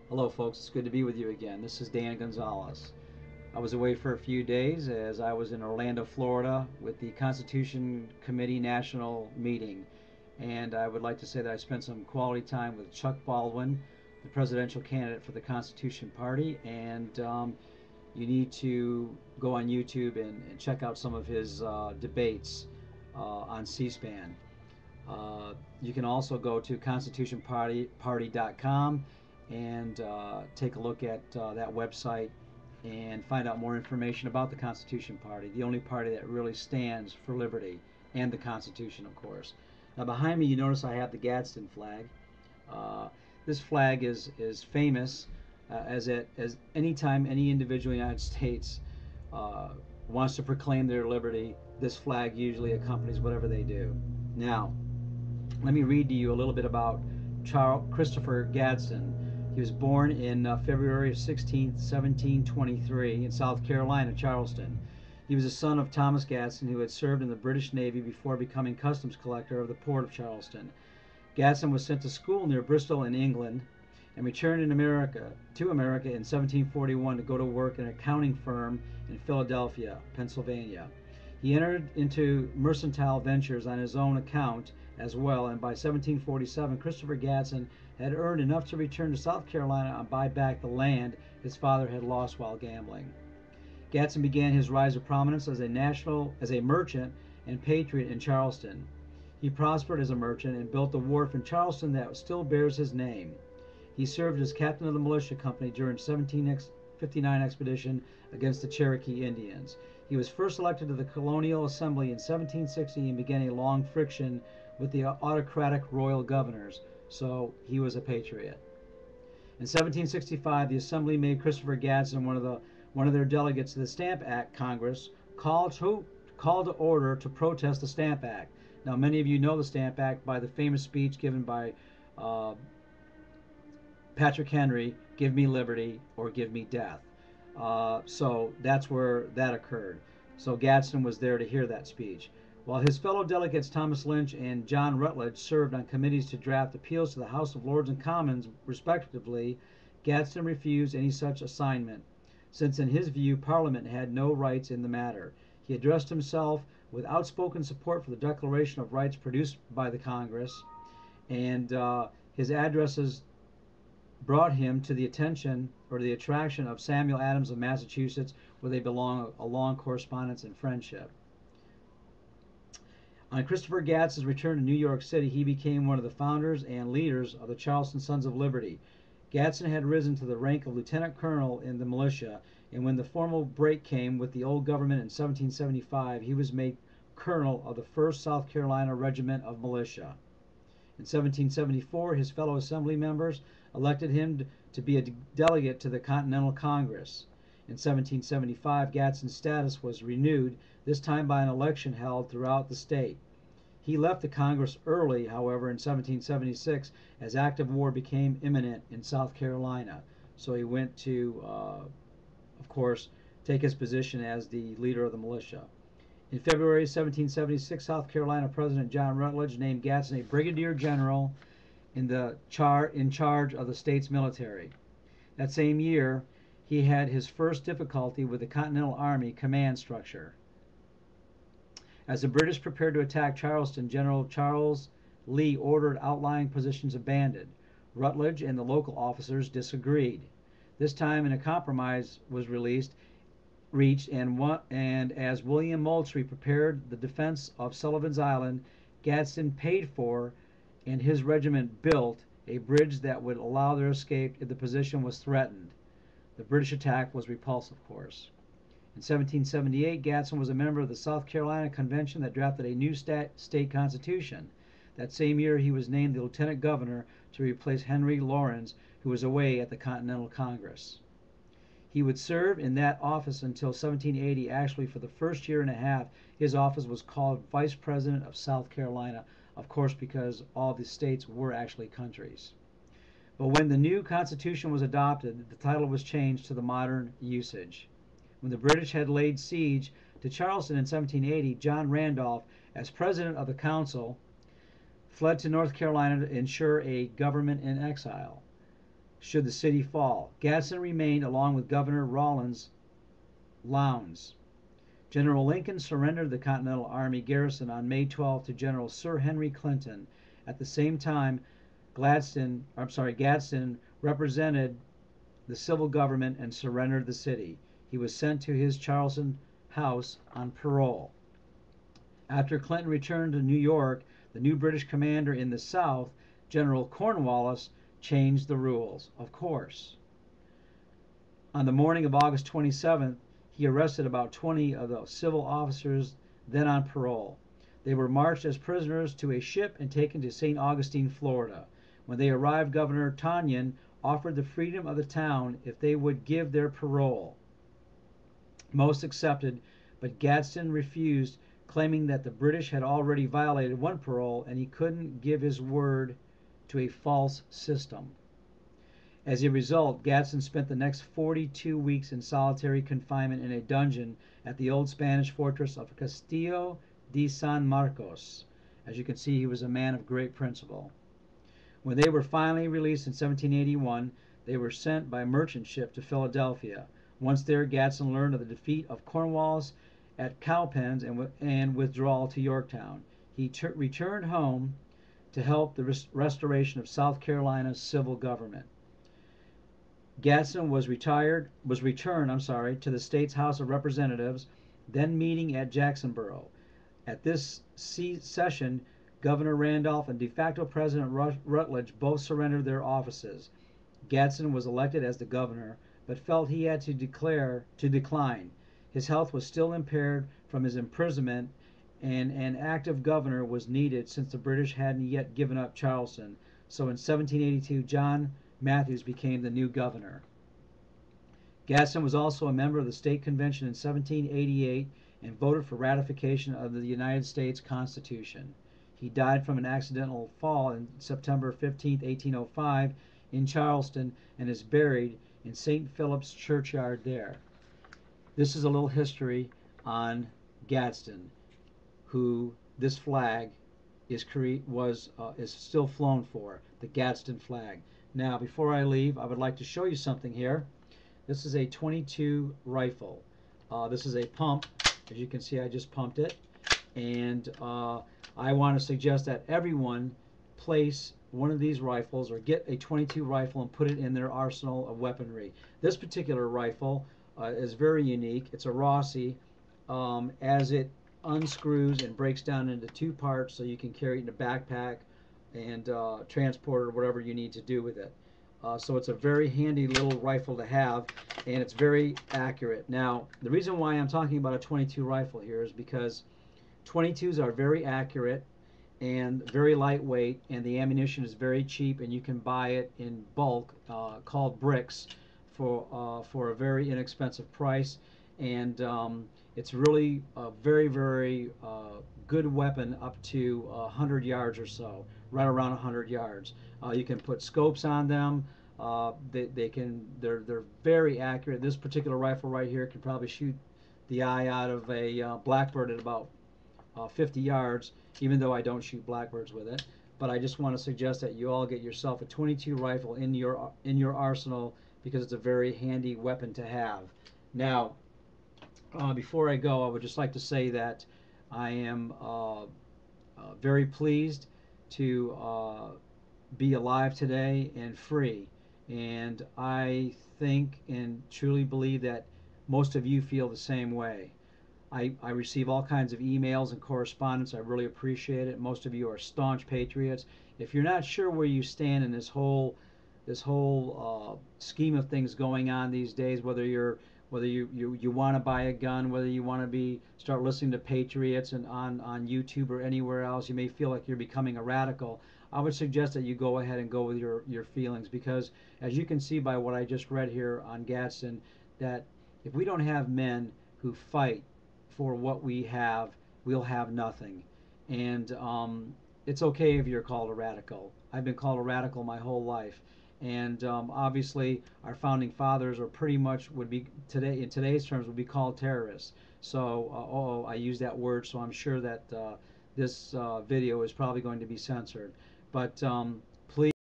Hello, folks. It's good to be with you again. This is Dan Gonzalez. I was away for a few days as I was in Orlando, Florida with the Constitution Committee National Meeting. And I would like to say that I spent some quality time with Chuck Baldwin, the presidential candidate for the Constitution Party. And you need to go on YouTube and check out some of his debates on C-SPAN. You can also go to constitutionparty.com and take a look at that website and find out more information about the Constitution Party, the only party that really stands for liberty and the Constitution, of course. Now, behind me, you notice I have the Gadsden flag. Uh, this flag is famous as any time any individual in the United States uh, wants to proclaim their liberty, this flag usually accompanies whatever they do. Now, let me read to you a little bit about Charles Christopher Gadsden. He was born in February 16th, 1723, in South Carolina, Charleston. He was the son of Thomas Gadsden, who had served in the British Navy before becoming customs collector of the port of Charleston. Gadsden was sent to school near Bristol in England and returned to America in 1741 to go to work in an accounting firm in Philadelphia, Pennsylvania. He entered into mercantile ventures on his own account as well, and by 1747 Christopher Gadsden had earned enough to return to South Carolina and buy back the land his father had lost while gambling. Gadsden began his rise to prominence as a merchant and patriot in Charleston. He prospered as a merchant and built a wharf in Charleston that still bears his name. He served as captain of the militia company during 1759 expedition against the Cherokee Indians. He was first elected to the Colonial Assembly in 1760 and began a long friction with the autocratic royal governors, so he was a patriot. In 1765, the Assembly made Christopher Gadsden one of their delegates to the Stamp Act Congress, called to order to protest the Stamp Act. Now, many of you know the Stamp Act by the famous speech given by Patrick Henry, "Give me liberty or give me death." So that's where that occurred. So Gadsden was there to hear that speech. While his fellow delegates Thomas Lynch and John Rutledge served on committees to draft appeals to the House of Lords and Commons, respectively, Gadsden refused any such assignment, since in his view Parliament had no rights in the matter. He addressed himself with outspoken support for the Declaration of Rights produced by the Congress, and his addresses brought him to the attention or the attraction of Samuel Adams of Massachusetts, where they belong a long correspondence and friendship. On Christopher Gadsden's return to New York City, he became one of the founders and leaders of the Charleston Sons of Liberty. Gadsden had risen to the rank of lieutenant colonel in the militia, and when the formal break came with the old government in 1775, he was made colonel of the 1st South Carolina Regiment of Militia. In 1774, his fellow assembly members elected him to be a delegate to the Continental Congress. In 1775, Gadsden's status was renewed, this time by an election held throughout the state. He left the Congress early, however, in 1776 as active war became imminent in South Carolina. So he went to, of course, take his position as the leader of the militia. In February 1776, South Carolina President John Rutledge named Gadsden a brigadier general in charge of the state's military. That same year, he had his first difficulty with the Continental Army command structure. As the British prepared to attack Charleston, General Charles Lee ordered outlying positions abandoned. Rutledge and the local officers disagreed. This time, a compromise was reached, and as William Moultrie prepared the defense of Sullivan's Island, Gadsden paid for and his regiment built a bridge that would allow their escape if the position was threatened. The British attack was repulsed, of course. In 1778, Gadsden was a member of the South Carolina Convention that drafted a new state constitution. That same year, he was named the lieutenant governor to replace Henry Laurens, who was away at the Continental Congress. He would serve in that office until 1780. Actually, for the first year and a half, his office was called Vice President of South Carolina, of course, because all the states were actually countries. But when the new Constitution was adopted, the title was changed to the modern usage. When the British had laid siege to Charleston in 1780, John Randolph, as president of the council, fled to North Carolina to ensure a government in exile. should the city fall. Gadsden remained along with Governor Rawlins Lowndes. General Lincoln surrendered the Continental Army garrison on May 12 to General Sir Henry Clinton. At the same time, Gadsden represented the civil government and surrendered the city. He was sent to his Charleston house on parole. After Clinton returned to New York, the new British commander in the South, General Cornwallis, changed the rules, of course. On the morning of August 27th, he arrested about 20 of the civil officers then on parole. They were marched as prisoners to a ship and taken to St. Augustine, Florida. When they arrived, Governor Tonyan offered the freedom of the town if they would give their parole. Most accepted, but Gadsden refused, claiming that the British had already violated one parole and he couldn't give his word to a false system. As a result, Gadsden spent the next 42 weeks in solitary confinement in a dungeon at the old Spanish fortress of Castillo de San Marcos. As you can see, he was a man of great principle. When they were finally released in 1781, they were sent by merchant ship to Philadelphia. Once there, Gadsden learned of the defeat of Cornwallis at Cowpens and withdrawal to Yorktown. He returned home to help the restoration of South Carolina's civil government. Gadsden was returned to the state's House of Representatives, then meeting at Jacksonboro. At this session, Governor Randolph and de facto President Rutledge both surrendered their offices. Gadsden was elected as the governor, but felt he had to decline. His health was still impaired from his imprisonment, and an active governor was needed since the British hadn't yet given up Charleston. So in 1782, John Matthews became the new governor. Gadsden was also a member of the state convention in 1788 and voted for ratification of the United States Constitution. He died from an accidental fall on September 15, 1805 in Charleston and is buried in St. Philip's Churchyard there. This is a little history on Gadsden, who this flag is still flown for, the Gadsden flag. Now, before I leave, I would like to show you something here. This is a .22 rifle. This is a pump. As you can see, I just pumped it. And I want to suggest that everyone place one of these rifles or get a .22 rifle and put it in their arsenal of weaponry. This particular rifle is very unique. It's a Rossi. As it unscrews and breaks down into two parts, so you can carry it in a backpack and transport or whatever you need to do with it. So it's a very handy little rifle to have, and it's very accurate. Now, the reason why I'm talking about a .22 rifle here is because .22s are very accurate and very lightweight, and the ammunition is very cheap, and you can buy it in bulk, called bricks, for a very inexpensive price. And it's really a very, very good weapon up to 100 yards or so, right around 100 yards. You can put scopes on them. They're very accurate. This particular rifle right here can probably shoot the eye out of a blackbird at about 50 yards, even though I don't shoot blackbirds with it. But I just want to suggest that you all get yourself a .22 rifle in your arsenal, because it's a very handy weapon to have. Now, before I go, I would just like to say that I am very pleased to be alive today and free. And I think and truly believe that most of you feel the same way. I receive all kinds of emails and correspondence. I really appreciate it. Most of you are staunch patriots. If you're not sure where you stand in this whole scheme of things going on these days, whether you want to buy a gun, whether you want to start listening to patriots and on YouTube or anywhere else, you may feel like you're becoming a radical. I would suggest that you go ahead and go with your feelings, because as you can see by what I just read here on Gadsden, that if we don't have men who fight for what we have, we'll have nothing. And it's okay if you're called a radical. I've been called a radical my whole life. And obviously our founding fathers are pretty much in today's terms would be called terrorists. So I use that word, so I'm sure that this video is probably going to be censored. But